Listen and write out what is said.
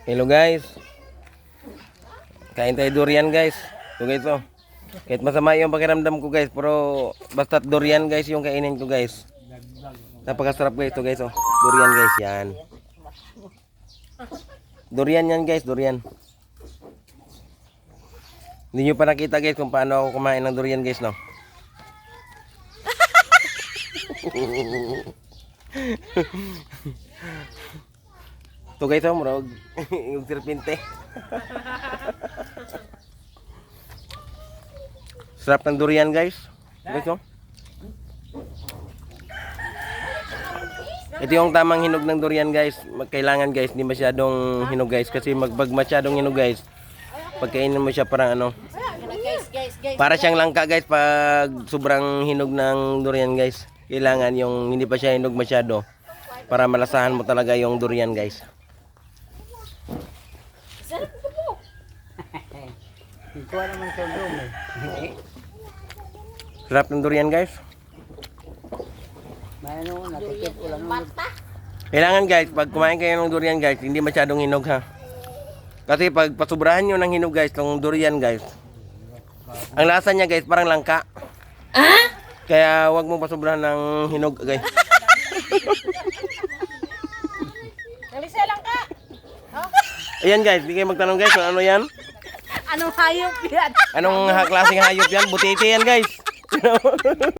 Hello guys. Kain tayo durian guys. Ito guys oh. Kahit masama yung pakiramdam ko guys, pero basta durian guys yung kainin ko guys. Napakasarap guys ito guys oh. Durian guys yan. Durian yan guys, durian. Hindi nyo pa nakita guys kung paano ako kumain ng durian guys no. Ito guys oh, murag yung serpente. Sarap ng durian guys. Guys oh. Ito yung tamang hinog ng durian guys. Kailangan guys, hindi masyadong hinog guys. Kasi pag masyadong hinog guys, pagkainin mo siya parang ano, para siyang langka guys pag sobrang hinog ng durian guys. Kailangan yung hindi pa siya hinog masyado para malasahan mo talaga yung durian guys. Ikaw naman sa room eh. Sarap ng durian guys. May ano, natikip ko lang nun. Kailangan guys, pag kumain kayo ng durian guys, hindi masyadong hinog ha. Kasi pag pasubrahan nyo ng hinog guys, ng durian guys, ang lasa niya guys, parang langka. Kaya wag mo pasubrahan ng hinog guys. Nalisa lang ka. Ayan guys, di kayo magtanong guys kung ano yan. Anong hayop yan? Anong klaseng hayop yan? Butiti yan guys.